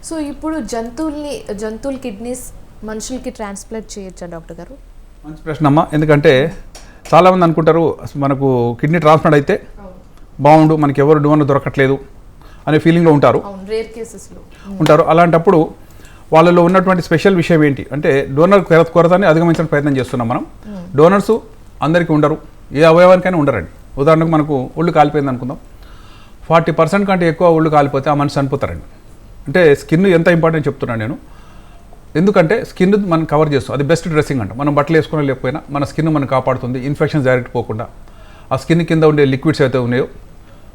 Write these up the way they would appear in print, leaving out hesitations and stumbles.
So ఇప్పుడు జంతువుల kidneys మనుషులకి ట్రాన్స్ప్లాంట్ చేయొచ్చా డాక్టర్ గారు? మంచి ప్రశ్న అమ్మా. ఎందుకంటే చాలామంది అనుకుంటారు మనకు కిడ్నీ ట్రాన్స్ప్లాంట్ అయితే బాగుండు, మనకి ఎవరు డోనర్ దొరకట్లేదు అనే ఫీలింగ్లో ఉంటారు. రేర్ కేసెస్లో ఉంటారు. అలాంటప్పుడు వాళ్ళలో ఉన్నటువంటి స్పెషల్ విషయం ఏంటి అంటే డోనర్ కొరతని అధిగమించడానికి ప్రయత్నం చేస్తున్నాం మనం. డోనర్స్ అందరికీ ఉండరు, ఏ అవయవానికైనా ఉండరండి. ఉదాహరణకు మనకు ఒళ్ళు కాలిపోయింది అనుకుందాం, 40% కంటే ఎక్కువ ఒళ్ళు కాలిపోతే ఆ మనిషి చనిపోతారండి. అంటే స్కిన్ ఎంత ఇంపార్టెంట్ చెప్తున్నాను నేను. ఎందుకంటే స్కిన్ మనం కవర్ చేస్తాం, అది బెస్ట్ డ్రెస్సింగ్ అంట. మనం బట్టలు వేసుకుని లేకపోయినా మన స్కిన్ మనం కాపాడుతుంది, ఇన్ఫెక్షన్స్ డైరెక్ట్ పోకుండా. ఆ స్కిన్ కింద ఉండే లిక్విడ్స్ అయితే ఉన్నాయో,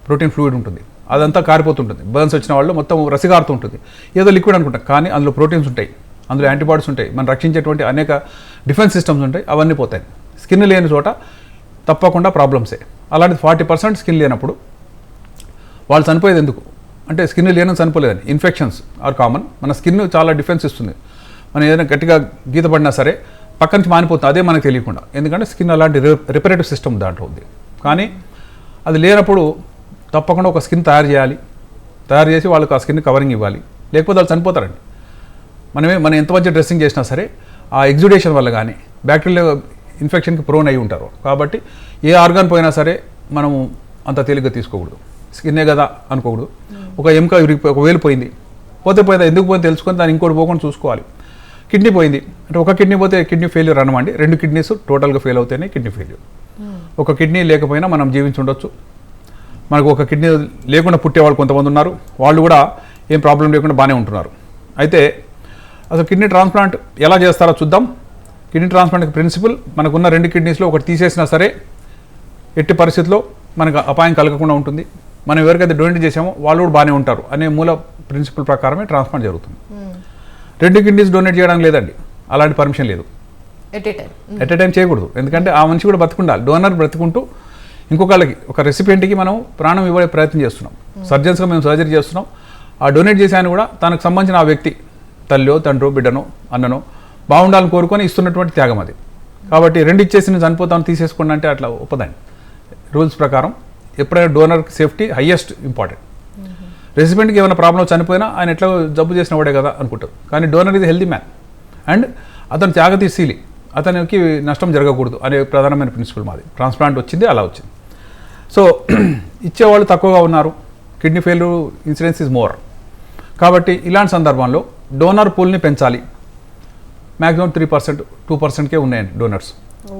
ప్రోటీన్ ఫ్లూయిడ్ ఉంటుంది, అదంతా కారిపోతుంటుంది. బర్న్స్ వచ్చిన వాళ్ళు మొత్తం రసిగారుతూ ఉంటుంది. ఏదో లిక్విడ్ అనుకుంటాం, కానీ అందులో ప్రోటీన్స్ ఉంటాయి, అందులో యాంటీబాడీస్ ఉంటాయి, మనం రక్షించేటువంటి అనేక డిఫెన్స్ సిస్టమ్స్ ఉంటాయి, అవన్నీ పోతాయి. స్కిన్ లేని చోట తప్పకుండా ప్రాబ్లమ్సే. అలాంటి 40% స్కిన్ లేనప్పుడు వాళ్ళు చనిపోయేది ఎందుకు అంటే స్కిన్ లేని చనిపోలేదని. Infections are common. మన స్కిన్ చాలా డిఫెన్స్ ఇస్తుంది. మనం ఏదైనా గట్టిగా గీత పడినా సరే పక్క నుంచి మానిపోతుంది, అదే మనకు తెలియకుండా. ఎందుకంటే స్కిన్ అలాంటి రిపరేటివ్ సిస్టమ్ దాంట్లో ఉంది. కానీ అది లేనప్పుడు తప్పకుండా ఒక స్కిన్ తయారు చేసి వాళ్ళకి ఆ స్కిన్ కవరింగ్ ఇవ్వాలి, లేకపోతే వాళ్ళు చనిపోతారండి. మనం ఎంత మంచి డ్రెస్సింగ్ చేసినా సరే ఆ ఎగ్జుడేషన్ వల్ల కానీ బ్యాక్టీరియల్ ఇన్ఫెక్షన్కి ప్రోన్ అయి ఉంటారు. కాబట్టి ఏ ఆర్గాన్ పోయినా సరే మనము అంత తేలిగ్గా తీసుకోకూడదు. స్కిన్నే కదా అనుకోకూడదు. ఒక ఎముక ఒక వేలు పోయింది, పోయిందా ఎందుకు పోయింది తెలుసుకొని దాన్ని ఇంకోటి పోకుండా చూసుకోవాలి. కిడ్నీ పోయింది అంటే ఒక కిడ్నీ పోతే కిడ్నీ ఫెయిల్యూర్ అనమండి. 2 కిడ్నీస్ టోటల్గా ఫెయిల్ అవుతేనే కిడ్నీ ఫెయిల్యూర్. ఒక కిడ్నీ లేకపోయినా మనం జీవించి ఉండొచ్చు. మనకు ఒక కిడ్నీ లేకుండా పుట్టేవాళ్ళు కొంతమంది ఉన్నారు, వాళ్ళు కూడా ఏం ప్రాబ్లం లేకుండా బాగానే ఉంటున్నారు. అయితే అసలు కిడ్నీ ట్రాన్స్ప్లాంట్ ఎలా చేస్తారో చూద్దాం. కిడ్నీ ట్రాన్స్ప్లాంట్ ప్రిన్సిపల్, మనకున్న 2 కిడ్నీస్లో ఒకటి తీసేసినా సరే ఎట్టి పరిస్థితుల్లో మనకు అపాయం కలగకుండా ఉంటుంది. మనం ఎవరికైతే డొనేట్ చేసామో వాళ్ళు కూడా బాగానే ఉంటారు అనే మూల ప్రిన్సిపల్ ప్రకారమే ట్రాన్స్ప్లాంట్ జరుగుతుంది. 2 కిడ్నీస్ డొనేట్ చేయడానికి లేదండి, అలాంటి పర్మిషన్ లేదు. ఎట్ ఏ టైం చేయకూడదు. ఎందుకంటే ఆ మనిషి కూడా బతుకుండాలి. డోనర్ బ్రతుకుంటూ ఇంకొకళ్ళకి, ఒక రెసిపియంట్కి మనం ప్రాణం ఇవ్వే ప్రయత్నం చేస్తున్నాం. సర్జన్స్గా మేము సర్జరీ చేస్తున్నాం. ఆ డొనేట్ చేసాను కూడా తనకు సంబంధించిన ఆ వ్యక్తి తల్లో తండ్రో బిడ్డనో అన్ననో బాగుండాలని కోరుకొని ఇస్తున్నటువంటి త్యాగం అది. కాబట్టి 2 ఇచ్చేసి నేను చనిపోతాను తీసేసుకోండి అంటే అట్లా ఒప్పదండి. రూల్స్ ప్రకారం ఎప్పుడైనా డోనర్ సేఫ్టీ హైయెస్ట్ ఇంపార్టెంట్. రెసిపెంట్కి ఏమైనా ప్రాబ్లం చనిపోయినా ఆయన ఎట్లా జబ్బు చేసిన వాడే కదా అనుకుంటారు. కానీ డోనర్ ఇది హెల్తీ మ్యాన్ అండ్ అతను త్యాగతీశీలి, అతనికి నష్టం జరగకూడదు అనే ప్రధానమైన ప్రిన్సిపల్ మాది. ట్రాన్స్ప్లాంట్ వచ్చింది అలా వచ్చింది. సో ఇచ్చేవాళ్ళు తక్కువగా ఉన్నారు, kidney failure incidence is more. కాబట్టి ఇలాంటి సందర్భంలో డోనర్ పూల్ని పెంచాలి. మ్యాక్సిమం 3%, 2%కే ఉన్నాయండి డోనర్స్.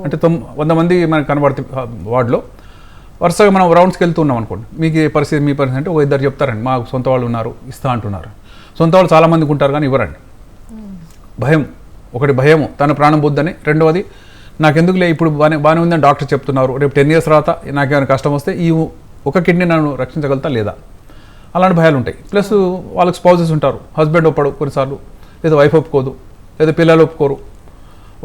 అంటే 100 మంది మనకు కనబడుతుంది వార్డులో. వరుసగా మనం రౌండ్స్కి వెళ్తూ ఉన్నాం అనుకోండి, మీకు మీ పరిస్థితి అంటే 2 చెప్తారండి మాకు సొంత వాళ్ళు ఉన్నారు ఇస్తా అంటున్నారు. సొంత వాళ్ళు చాలామందికి ఉంటారు కానీ ఇవ్వరండి. భయము తన ప్రాణం బుద్దని. రెండవది నాకెందుకులే ఇప్పుడు బాగానే ఉందని డాక్టర్ చెప్తున్నారు, రేపు 10 years తర్వాత నాకేమైనా కష్టం వస్తే ఈ ఒక కిడ్నీ నన్ను రక్షించగలుగుతా లేదా, అలాంటి భయాలు ఉంటాయి. ప్లస్ వాళ్ళకి స్పౌజెస్ ఉంటారు, హస్బెండ్ ఒప్పడు కొన్నిసార్లు, లేదా వైఫ్ ఒప్పుకోదు, లేదా పిల్లలు ఒప్పుకోరు.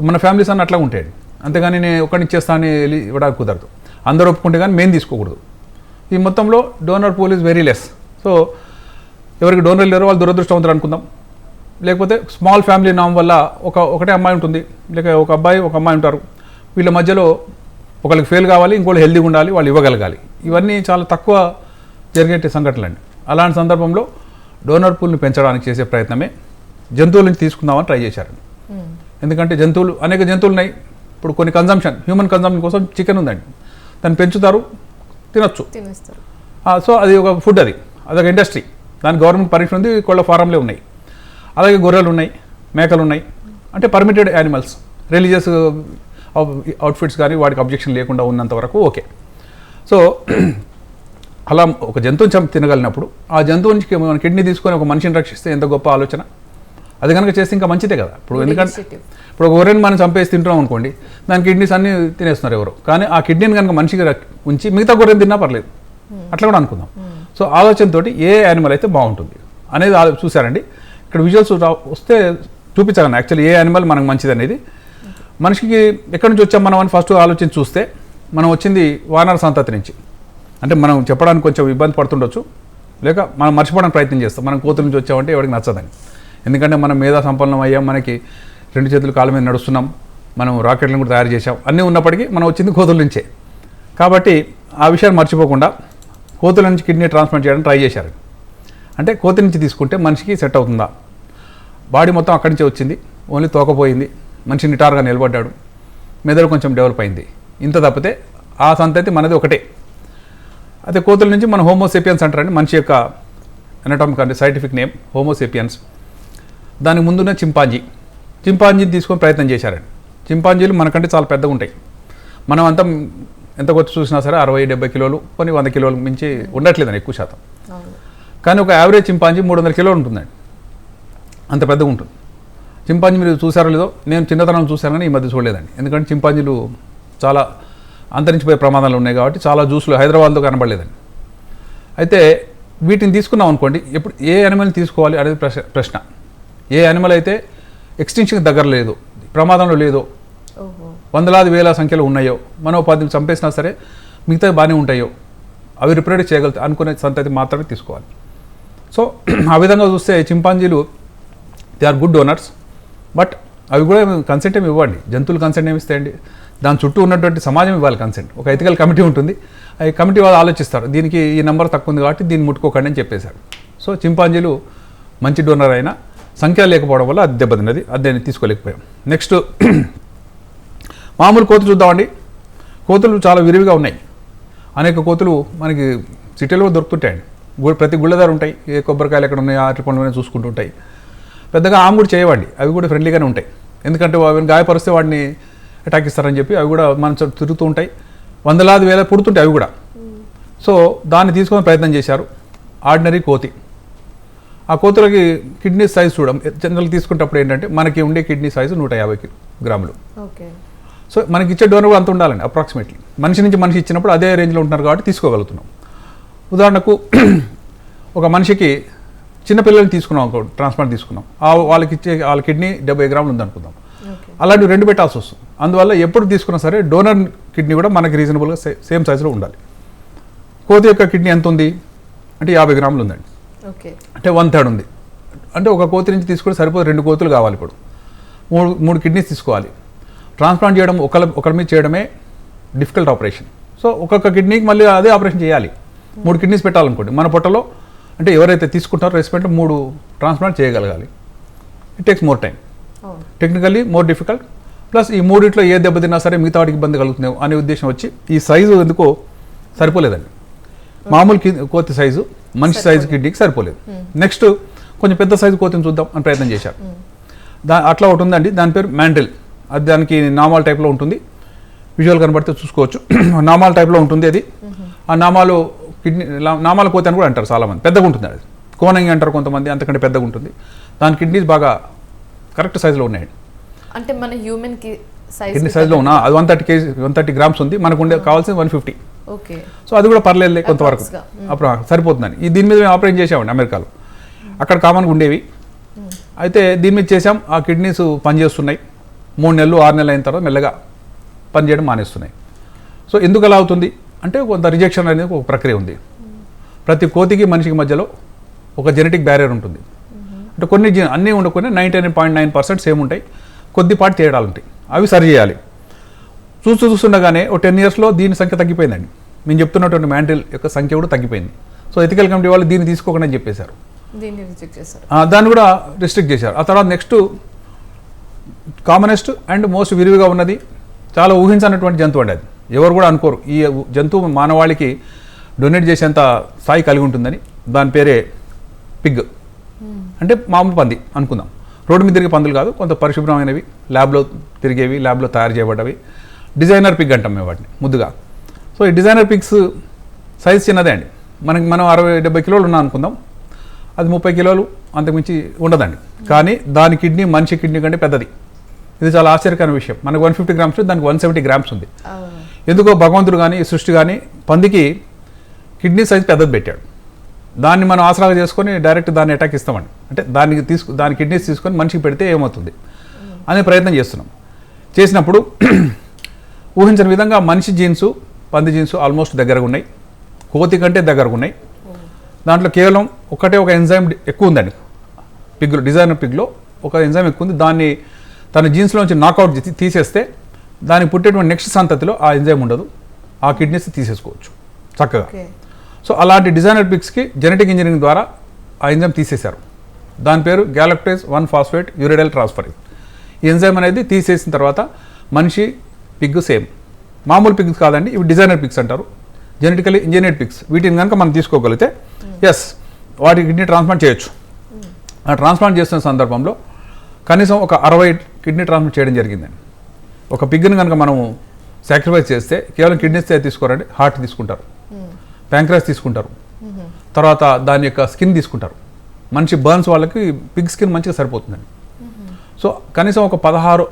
మన ఫ్యామిలీస్ అన్నీ అట్లా ఉంటాయండి. అంతేగాని నేను ఒకరిని ఇచ్చేస్తాను ఇవ్వడానికి కుదరదు. అందరూ ఒప్పుకుంటే కానీ మేము తీసుకోకూడదు. ఈ మొత్తంలో donor pool is very less. So ఎవరికి డోనర్ లేరో వాళ్ళు దురదృష్టవంతులు అనుకుందాం. లేకపోతే స్మాల్ ఫ్యామిలీ నామ్ వల్ల ఒకటే అమ్మాయి ఉంటుంది, లేక ఒక అబ్బాయి ఒక అమ్మాయి ఉంటారు. వీళ్ళ మధ్యలో ఒకరికి ఫెయిల్ కావాలి, ఇంకోళ్ళు హెల్దీగా ఉండాలి, వాళ్ళు ఇవ్వగలగాలి. ఇవన్నీ చాలా తక్కువ జరిగే సంఘటనలు అండి. అలాంటి సందర్భంలో డోనర్ పూల్ని పెంచడానికి చేసే ప్రయత్నమే జంతువుల నుంచి తీసుకుందామని ట్రై చేశారండి. ఎందుకంటే అనేక జంతువులు ఉన్నాయి. ఇప్పుడు కొన్ని హ్యూమన్ కన్జంప్షన్ కోసం చికెన్ ఉందండి, దాన్ని పెంచుతారు, తినొచ్చు. సో అది ఒక ఫుడ్, అదొక ఇండస్ట్రీ. దానికి గవర్నమెంట్ పర్మిషన్ ఉంది, కోళ్ళ ఫారంలే ఉన్నాయి. అలాగే గొర్రెలు ఉన్నాయి, మేకలు ఉన్నాయి. అంటే పర్మిటెడ్ యానిమల్స్, రిలీజియస్ అవుట్ఫిట్స్ కానీ వాటికి అబ్జెక్షన్ లేకుండా ఉన్నంత వరకు ఓకే. సో అలా ఒక జంతువుని తినగలిగినప్పుడు ఆ జంతువు నుంచి మన కిడ్నీ తీసుకొని ఒక మనిషిని రక్షిస్తే ఎంత గొప్ప ఆలోచన. అది కనుక చేస్తే ఇంకా మంచిదే కదా. ఎందుకంటే ఇప్పుడు ఒక గొర్రెని మనం చంపేసి తింటున్నాం అనుకోండి, దాని కిడ్నీస్ అన్నీ తినేస్తున్నారు ఎవరు. కానీ ఆ కిడ్నీని కనుక మనిషిగా ఉంచి మిగతా గొర్రెని తిన్నా పర్లేదు, అట్లా కూడా అనుకుందాం. సో ఆలోచనతో ఏ యానిమల్ అయితే బాగుంటుంది అనేది చూసారండి. ఇక్కడ విజువల్స్ వస్తే చూపించాలి యాక్చువల్లీ ఏ యానిమల్ మనకు మంచిది అనేది. మనిషికి ఎక్కడి నుంచి వచ్చాం మనం అని ఫస్ట్ ఆలోచించి చూస్తే మనం వచ్చింది వానర సంతతి నుంచి. అంటే మనం చెప్పడానికి కొంచెం ఇబ్బంది పడుతుండొచ్చు, లేక మనం మర్చిపోవడానికి ప్రయత్నం చేస్తాం. మనం కోతుల నుంచి వచ్చామంటే ఎవరికి నచ్చదని. ఎందుకంటే మనం మేధా సంపన్నం అయ్యాం, మనకి 2 చేతులు కాళ్ళ మీద నడుస్తున్నాం, మనం రాకెట్లను కూడా తయారు చేసాం, అన్నీ ఉన్నప్పటికీ మనం వచ్చింది కోతుల నుంచే. కాబట్టి ఆ విషయాన్ని మర్చిపోకుండా కోతుల నుంచి కిడ్నీ ట్రాన్స్ప్లాంట్ చేయడానికి ట్రై చేశారు. అంటే కోతి నుంచి తీసుకుంటే మనిషికి సెట్ అవుతుందా, బాడీ మొత్తం అక్కడి నుంచే వచ్చింది, ఓన్లీ తోకపోయింది, మనిషి నిటారుగా నిలబడ్డాడు, మెదడు కొంచెం డెవలప్ అయింది, ఇంత తప్పితే ఆ సంతతి మనది ఒకటే. అయితే కోతుల నుంచి మన హోమోసేపియన్స్ అంటారండి, మనిషి యొక్క ఎనటామిక్ అంటే సైంటిఫిక్ నేమ్ హోమోసేపియన్స్. దానికి ముందున్న చింపాంజీని తీసుకొని ప్రయత్నం చేశారండి. చింపాంజీలు మనకంటే చాలా పెద్దగా ఉంటాయి. మనం అంతా ఎంత కొత్త చూసినా సరే 60-70 కిలోలు, కొన్ని 100 కిలోలు మించి ఉండట్లేదండి ఎక్కువ శాతం. కానీ ఒక యావరేజ్ చింపాంజీ 300 కిలోలు ఉంటుందండి, అంత పెద్దగా ఉంటుంది. చింపాంజీ మీరు చూసారో లేదో, నేను చిన్నతనం చూశాను కానీ ఈ మధ్య చూడలేదండి. ఎందుకంటే చింపాంజీలు చాలా అంతరించిపోయే ప్రమాదాలు ఉన్నాయి కాబట్టి చాలా జ్యూస్లు హైదరాబాద్లో కనబడలేదండి. అయితే వీటిని తీసుకున్నాం అనుకోండి, ఎప్పుడు ఏ యానిమల్ని తీసుకోవాలి అనేది ప్రశ్న. ఏ యానిమల్ అయితే ఎక్స్టింక్షన్కి దగ్గర లేదో, ప్రమాదంలో లేదో, వందలాది వేల సంఖ్యలో ఉన్నాయో, మనం 10 చంపేసినా సరే మిగతా బాగానే ఉంటాయో, అవి రిప్రొడ్యూస్ చేయగలుగుతాయి అనుకునే సంతతి మాత్రమే తీసుకోవాలి. సో ఆ విధంగా చూస్తే చింపాంజీలు they are good donors. But అవి కూడా కన్సెంట్ ఏమి ఇవ్వండి, జంతువులు కన్సెంట్ ఏమి ఇస్తాయండి, దాని చుట్టూ ఉన్నటువంటి సమాజం ఇవ్వాలి కన్సెంట్. ఒక ఎథికల్ కమిటీ ఉంటుంది, ఈ కమిటీ వాళ్ళు ఆలోచిస్తారు దీనికి ఈ నెంబర్ తక్కువ ఉంది కాబట్టి దీన్ని ముట్టుకోకండి అని చెప్పేశారు. సో చింపాంజీలు మంచి డోనర్ అయినా సంఖ్య లేకపోవడం వల్ల అది దెబ్బతిన్నది, అదేని తీసుకోలేకపోయాం. నెక్స్ట్ మామూలు కోతులు చూద్దామండి. కోతులు చాలా విరివిగా ఉన్నాయి. అనేక కోతులు మనకి సిటీలో దొరుకుతుంటాయండి. ప్రతి గుళ్ళదారు ఉంటాయి, ఏ కొబ్బరికాయలు ఎక్కడ ఉన్నాయో ఆటి పండుగ చూసుకుంటుంటాయి. పెద్దగా ఆమె కూడా చేయవండి, అవి కూడా ఫ్రెండ్లీగానే ఉంటాయి. ఎందుకంటే అవి గాయపరిస్తే వాడిని అటాక్ ఇస్తారని చెప్పి అవి కూడా మన తిరుగుతూ ఉంటాయి. వందలాది వేల పుడుతుంటాయి అవి కూడా. సో దాన్ని తీసుకొని ప్రయత్నం చేశారు. ఆర్డినరీ కోతి. ఆ కోతులకి కిడ్నీ సైజ్ చూడం జనరల్ తీసుకునేటప్పుడు ఏంటంటే మనకి ఉండే కిడ్నీ సైజు 150 గ్రాములు. సో మనకి ఇచ్చే డోనర్ అంత ఉండాలండి అప్రాక్సిమేట్లీ. మనిషి నుంచి మనిషి ఇచ్చినప్పుడు అదే రేంజ్లో ఉంటున్నారు కాబట్టి తీసుకోగలుగుతున్నాం. ఉదాహరణకు ఒక మనిషికి చిన్నపిల్లల్ని తీసుకున్నాం, ట్రాన్స్ప్లాంట్ తీసుకున్నాం, వాళ్ళ కిడ్నీ 70 గ్రాములు ఉందనుకుందాం. అలాంటివి 2 పెట్టాల్సి వస్తుంది. అందువల్ల ఎప్పుడు తీసుకున్నా సరే డోనర్ కిడ్నీ కూడా మనకి రీజనబుల్గా సేమ్ సైజులో ఉండాలి. కోతి యొక్క కిడ్నీ ఎంత ఉంది అంటే 50 గ్రాములు ఉందండి, అంటే 1/3 ఉంది. అంటే ఒక కోతి నుంచి తీసుకుంటే సరిపోతే 2 కోతులు కావాలి. ఇప్పుడు 3 కిడ్నీస్ తీసుకోవాలి. ట్రాన్స్ప్లాంట్ చేయడం ఒకరి మీద చేయడమే డిఫికల్ట్ ఆపరేషన్. సో ఒక్కొక్క కిడ్నీకి మళ్ళీ అదే ఆపరేషన్ చేయాలి. 3 కిడ్నీస్ పెట్టాలనుకోండి మన పొట్టలో, అంటే ఎవరైతే తీసుకుంటారో రెసిపెంట్ 3 ట్రాన్స్ప్లాంట్ చేయగలగాలి. It takes more time, technically more difficult. Plus ఈ 3 ఏ దెబ్బతిన్నా సరే మిగతా వాటికి ఇబ్బంది కలుగుతున్నాయి అనే ఉద్దేశం వచ్చి ఈ సైజు ఎందుకో సరిపోలేదండి. మామూలు కోతి సైజు మనిషి సైజు కిడ్నీకి సరిపోలేదు. నెక్స్ట్ కొంచెం పెద్ద సైజు కోతిని చూద్దాం అని ప్రయత్నం చేశారు. అట్లా ఒకటి ఉందండి, దాని పేరు మ్యాండ్రిల్. అది దానికి నామాల్ టైప్లో ఉంటుంది, విజువల్ కనబడితే చూసుకోవచ్చు. నామాల్ టైప్లో ఉంటుంది అది. ఆ నామాలు నామాల కోతి అని కూడా అంటారు చాలామంది. పెద్దగా ఉంటుంది అది, కోనంగి అంటారు కొంతమంది, అంతకంటే పెద్దగా ఉంటుంది. దాని కిడ్నీస్ బాగా కరెక్ట్ సైజులో ఉన్నాయండి. అంటే మన హ్యూమన్ కిడ్నీ సైజులో ఉన్నా అది 130 గ్రామ్స్ ఉంది, మనకు ఉండే కావాల్సింది 150. సో అది కూడా పర్లేదు కొంతవరకు, అప్పుడు సరిపోతుందని దీని మీద మేము ఆపరేట్ చేసామండి అమెరికాలో. అక్కడ కామన్గా ఉండేవి. అయితే దీని మీద చేసాం. ఆ కిడ్నీస్ పనిచేస్తున్నాయి. 3 నెలలు 6 నెలలు అయిన తర్వాత మెల్లగా పనిచేయడం మానేస్తున్నాయి. సో ఎందుకు అలా అవుతుంది అంటే కొంత రిజెక్షన్ అనేది ఒక ప్రక్రియ ఉంది. ప్రతి కోతికి మనిషికి మధ్యలో ఒక జెనెటిక్ బ్యారియర్ ఉంటుంది. అంటే కొన్ని అన్నీ ఉండకుండా 99.9% సేమ్ ఉంటాయి, కొద్దిపాటి తేడాలు ఉంటాయి. అవి సరి చేయాలి. చూస్తుండగానే ఒక 10 ఇయర్స్లో దీని సంఖ్య తగ్గిపోయిందండి. మేము చెప్తున్నటువంటి మ్యాండ్రిల్ యొక్క సంఖ్య కూడా తగ్గిపోయింది. సో ఎథికల్ కమిటీ వాళ్ళు దీన్ని తీసుకోకుండా చెప్పేశారు, దాన్ని కూడా రిస్ట్రిక్ట్ చేశారు. ఆ తర్వాత నెక్స్ట్ కామనెస్ట్ అండ్ మోస్ట్ విరివిగా ఉన్నది, చాలా ఊహించనటువంటి జంతువు అండి. అది ఎవరు కూడా అనుకోరు ఈ జంతువు మానవాళికి డొనేట్ చేసేంత స్థాయి కలిగి ఉంటుందని. దాని పేరే పిగ్. అంటే మామూలు పంది అనుకుందాం. రోడ్డు మీద తిరిగే పందులు కాదు, కొంత పరిశుభ్రమైనవి, ల్యాబ్లో తిరిగేవి, ల్యాబ్లో తయారు చేయబడ్డవి. డిజైనర్ పిగ్ అంటాం మేము వాటిని ముద్దుగా. సో ఈ డిజైనర్ పిగ్స్ సైజ్ చిన్నదే అండి. మనం 60-70 కిలోలు ఉన్నాం అనుకుందాం, అది 30 కిలోలు అంతకుమించి ఉండదండి. కానీ దాని కిడ్నీ మనిషి కిడ్నీ కంటే పెద్దది. ఇది చాలా ఆశ్చర్యకరమైన విషయం. మనకు 150 గ్రామ్స్, దానికి 170 గ్రామ్స్ ఉంది. ఎందుకో భగవంతుడు కానీ సృష్టి కానీ పందికి కిడ్నీ సైజ్ పెద్దది పెట్టాడు. దాన్ని మనం ఆసరాగా చేసుకొని డైరెక్ట్ దాన్ని అటాక్ ఇస్తామండి. అంటే దాని కిడ్నీస్ తీసుకొని మనిషికి పెడితే ఏమవుతుంది అనే ప్రయత్నం చేస్తున్నాం. చేసినప్పుడు ఊహించని విధంగా మనిషి జీన్స్ పంది జీన్స్ ఆల్మోస్ట్ దగ్గరగా ఉన్నాయి, కోతి కంటే దగ్గరగా ఉన్నాయి. దాంట్లో కేవలం ఒక ఎంజైమ్ ఎక్కువ ఉందండి పిగ్లో. డిజైనర్ పిగ్లో ఒక ఎంజైమ్ ఎక్కువ ఉంది. దాన్ని తన జీన్స్లోంచి నాకౌట్ తీసేస్తే దానికి పుట్టేటువంటి నెక్స్ట్ సంతతిలో ఆ ఎంజైమ్ ఉండదు, ఆ కిడ్నీస్ తీసేసుకోవచ్చు చక్కగా. సో అలాంటి డిజైనర్ పిగ్స్కి జెనెటిక్ ఇంజనీరింగ్ ద్వారా ఆ ఎంజైమ్ తీసేశారు. దాని పేరు గ్యాలక్టేజ్ 1-ఫాస్ఫేట్ యూరిడైల్ ట్రాన్స్ఫరేజ్. ఈ ఎంజైమ్ అనేది తీసేసిన తర్వాత మనిషి పిగ్ సేమ్. మామూలు పిగ్స్ కాదండి, ఇవి డిజైనర్ పిగ్స్ అంటారు, జెనెటికలీ ఇంజనీర్డ్ పిగ్స్. వీటిని కనుక మనం తీసుకోగలిగితే ఎస్ వాటి కిడ్నీ ట్రాన్స్ప్లాంట్ చేయొచ్చు. ఆ ట్రాన్స్ప్లాంట్ చేస్తున్న సందర్భంలో కనీసం ఒక 60 కిడ్నీ ట్రాన్స్ప్లాంట్ చేయడం జరిగిందండి. ఒక పిగ్ని కనుక మనము సాక్రిఫైస్ చేస్తే కేవలం కిడ్నీస్ తీసుకోరండి, హార్ట్ తీసుకుంటారు, ప్యాంక్రాస్ తీసుకుంటారు, తర్వాత దాని యొక్క స్కిన్ తీసుకుంటారు. మంచి బర్న్స్ వాళ్ళకి పిగ్ స్కిన్ మంచిగా సరిపోతుందండి. సో కనీసం ఒక 16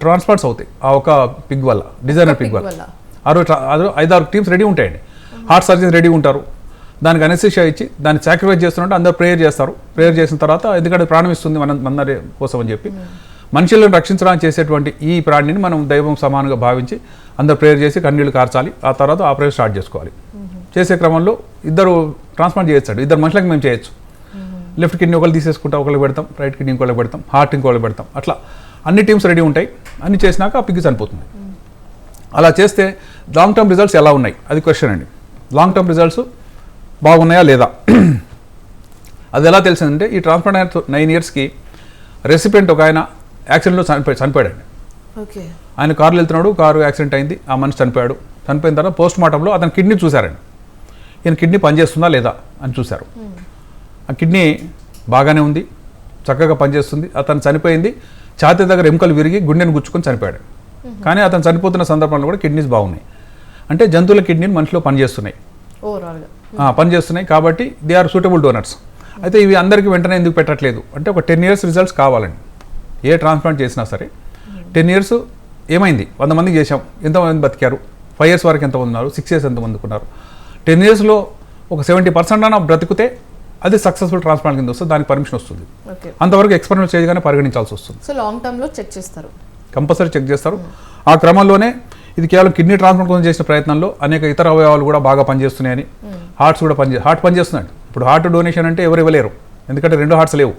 ట్రాన్స్ప్లాంట్స్ అవుతాయి ఆ ఒక పిగ్ వల్ల, డిజైనర్ పిగ్ వల్ల. 5-6 టీమ్స్ రెడీ ఉంటాయండి. హార్ట్ సర్జన్స్ రెడీ ఉంటారు. దానికి అనెస్థీషియా ఇచ్చి దాన్ని సాక్రిఫైస్ చేస్తున్నట్టు అందరూ ప్రేయర్ చేస్తారు. ప్రేయర్ చేసిన తర్వాత ఎందుకంటే ప్రాణం ఇస్తుంది మనందరి కోసం అని చెప్పి మనుషులను రక్షించడానికి చేసేటువంటి ఈ ప్రాణిని మనం దైవం సమానంగా భావించి అందరూ ప్రేయర్ చేసి కన్నీళ్లు కార్చాలి. ఆ తర్వాత ఆపరేషన్ స్టార్ట్ చేసుకోవాలి. చేసే క్రమంలో ఇద్దరు ట్రాన్స్ప్లాంట్ చేయొచ్చు, ఇద్దరు మనుషులకు మేము చేయొచ్చు. లెఫ్ట్ కిడ్నీ ఒకళ్ళు తీసేసుకుంటాం, ఒకళ్ళు పెడతాం, రైట్ కిడ్నీ ఇంకోళ్ళు పెడతాం, హార్ట్ ఇంకోళ్ళు పెడతాం. అట్లా అన్ని టీమ్స్ రెడీ ఉంటాయి. అన్ని చేసినాక ఆ పిగ్ చనిపోతుంది. అలా చేస్తే లాంగ్ టర్మ్ రిజల్ట్స్ ఎలా ఉన్నాయి అది క్వశ్చన్ అండి. లాంగ్ టర్మ్ రిజల్ట్స్ బాగున్నాయా లేదా అది ఎలా తెలిసిందంటే ఈ ట్రాన్స్ప్లాంట్ అయిన 9 ఇయర్స్కి రెసిపెంట్ ఒక ఆయన యాక్సిడెంట్లో చనిపోయాడండి. ఓకే. ఆయన కారులో వెళ్తున్నాడు, కారు యాక్సిడెంట్ అయింది, ఆ మనిషి చనిపోయాడు. చనిపోయిన తర్వాత పోస్ట్ మార్టంలో అతని కిడ్నీ చూశారండి. ఈయన కిడ్నీ పనిచేస్తుందా లేదా అని చూశారు. ఆ కిడ్నీ బాగానే ఉంది, చక్కగా పనిచేస్తుంది. అతను చనిపోయింది ఛాతీ దగ్గర ఎముకలు విరిగి గుండెను గుచ్చుకొని చనిపోయాడు. కానీ అతను చనిపోతున్న సందర్భంలో కూడా కిడ్నీస్ బాగున్నాయి. అంటే జంతువుల కిడ్నీలు మనిషిలో పనిచేస్తున్నాయి, పనిచేస్తున్నాయి కాబట్టి దే ఆర్ సూటబుల్ డోనర్స్. అయితే ఇవి అందరికీ వెంటనే ఎందుకు పెట్టట్లేదు అంటే ఒక 10 ఇయర్స్ రిజల్ట్స్ కావాలండి. ఏ ట్రాన్స్ప్లాంట్ చేసినా సరే 10 ఇయర్స్ ఏమైంది, 100 మందికి చేసాం, ఎంతమంది బతికారు, 5 ఇయర్స్ వరకు ఎంతమంది ఉన్నారు, 6 ఇయర్స్ ఎంతమంది ఉన్నారు, 10 ఇయర్స్లో ఒక 70% అన్న బ్రతికితే అది సక్సెస్ఫుల్ ట్రాన్స్ప్లాంట్ కింద వస్తుంది, దానికి పర్మిషన్ వస్తుంది. అంతవరకు ఎక్స్పెరిమెంట్ చేయగానే పరిగణించాల్సి వస్తుంది. సో లాంగ్ టర్మ్లో చెక్ చేస్తారు, కంపల్సరీ చెక్ చేస్తారు. ఆ క్రమంలోనే ఇది కేవలం కిడ్నీ ట్రాన్స్ప్లాంట్ కోసం చేసిన ప్రయత్నంలో అనేక ఇతర అవయవాలు కూడా బాగా పనిచేస్తున్నాయని, హార్ట్స్ కూడా హార్ట్ పనిచేస్తున్నాయి. ఇప్పుడు హార్ట్ డొనేషన్ అంటే ఎవరు ఇవ్వలేరు, ఎందుకంటే 2 హార్ట్స్ లేవు.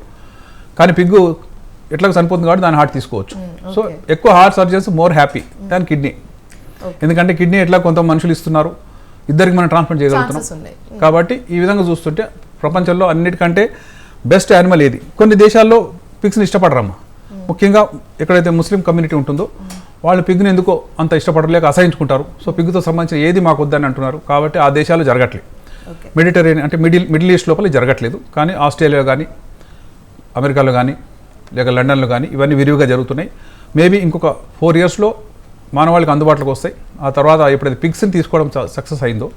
కానీ పిగ్గు ఎట్లా చనిపోతుంది కాబట్టి దాని హార్ట్ తీసుకోవచ్చు. సో ఎక్కువ హార్ట్ సర్జన్స్ మోర్ హ్యాపీ దాని కిడ్నీ, ఎందుకంటే కిడ్నీ ఎట్లా కొంత మనుషులు ఇస్తున్నారు, ఇద్దరికి మనం ట్రాన్స్ప్లాంట్ చేయగలుగుతున్నాం. కాబట్టి ఈ విధంగా చూస్తుంటే ప్రపంచంలో అన్నిటికంటే బెస్ట్ యానిమల్ ఏది. కొన్ని దేశాల్లో పిగ్స్ని ఇష్టపడరమ్మా, ముఖ్యంగా ఎక్కడైతే ముస్లిం కమ్యూనిటీ ఉంటుందో వాళ్ళు పిగ్ని ఎందుకో అంత ఇష్టపడలేక అసహించుకుంటారు. సో పిగ్తో సంబంధించిన ఏది మాకు వద్దని అంటున్నారు. కాబట్టి ఆ దేశాలు జరగట్లేదు. మెడిటరేనియన్ అంటే మిడిల్ ఈస్ట్ లోపల జరగట్లేదు. కానీ ఆస్ట్రేలియా కానీ, అమెరికాలో కానీ, లేక లండన్లో కానీ ఇవన్నీ విరివిగా జరుగుతున్నాయి. మేబీ ఇంకొక 4 ఇయర్స్లో మానవాళికి అందుబాటులోకి వస్తాయి. ఆ తర్వాత ఎప్పుడైతే పిగ్స్ని తీసుకోవడం సక్సెస్ అయిందో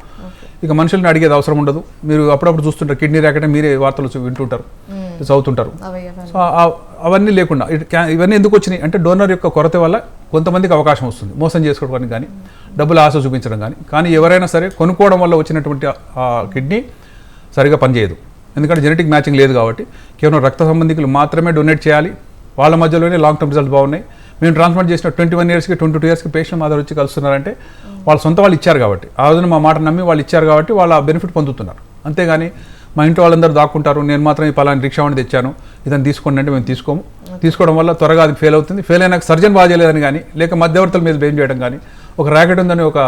ఇక మనుషుల్ని అడిగేది అవసరం ఉండదు. మీరు అప్పుడప్పుడు చూస్తుంటారు కిడ్నీ ర్యాకెట్, మీరే వార్తలు వింటుంటారు, చదువుతుంటారు. సో అవన్నీ లేకుండా ఇవన్నీ ఎందుకు వచ్చినాయి అంటే డోనర్ యొక్క కొరత వల్ల కొంతమందికి అవకాశం వస్తుంది మోసం చేసుకోవడానికి కానీ, డబ్బులు ఆశ చూపించడం కానీ ఎవరైనా సరే కొనుక్కోవడం వల్ల వచ్చినటువంటి ఆ కిడ్నీ సరిగా పనిచేయదు. ఎందుకంటే జెనెటిక్ మ్యాచింగ్ లేదు కాబట్టి కేవలం రక్త సంబంధికులు మాత్రమే డొనేట్ చేయాలి. వాళ్ళ మధ్యలోనే లాంగ్ టర్మ్ రిజల్ట్స్ బాగున్నాయి. మేము ట్రాన్స్ప్లాంట్ చేసిన 21 ఇయర్స్కి 22 ఇయర్స్కి పేషెంట్ మా దగ్గర వచ్చి కలుస్తున్నారంటే వాళ్ళ సొంత వాళ్ళు ఇచ్చారు కాబట్టి, ఆ రోజున మా మాట నమ్మి వాళ్ళు ఇచ్చారు కాబట్టి వాళ్ళ బెనిఫిట్ పొందుతున్నారు. అంతేగాని మా ఇంట్లో వాళ్ళందరూ దాక్కుంటారు, నేను మాత్రం ఈ పలాని రిక్షావాణి తెచ్చాను ఇదని తీసుకోండి అంటే మేము తీసుకోము. తీసుకోవడం వల్ల త్వరగా అది ఫెయిల్ అవుతుంది. ఫెయిల్ అయినాక సర్జన్ బాగా చేయలేదని కానీ, లేక మధ్యవర్తుల మీద బ్లేమ్ చేయడం కానీ, ఒక ర్యాకెట్ ఉందని ఒక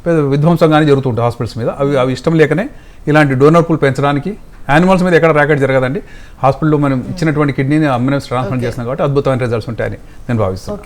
పెద్ద విధ్వంసం కానీ జరుగుతుంటుంది హాస్పిటల్స్ మీద. అవి ఇష్టం లేకనే ఇలాంటి డోనర్ పూల్ పెంచడానికి యానిమల్స్ మీద ఎక్కడ ర్యాకెట్ జరగదండి. హాస్పిటల్లో మనం ఇచ్చినటువంటి కిడ్నీని అమ్మినస్ ట్రాన్స్ప్లాంట్ చేస్తున్నాం కాబట్టి అద్భుతమైన రిజల్ట్స్ ఉంటాయని నేను భావిస్తాను.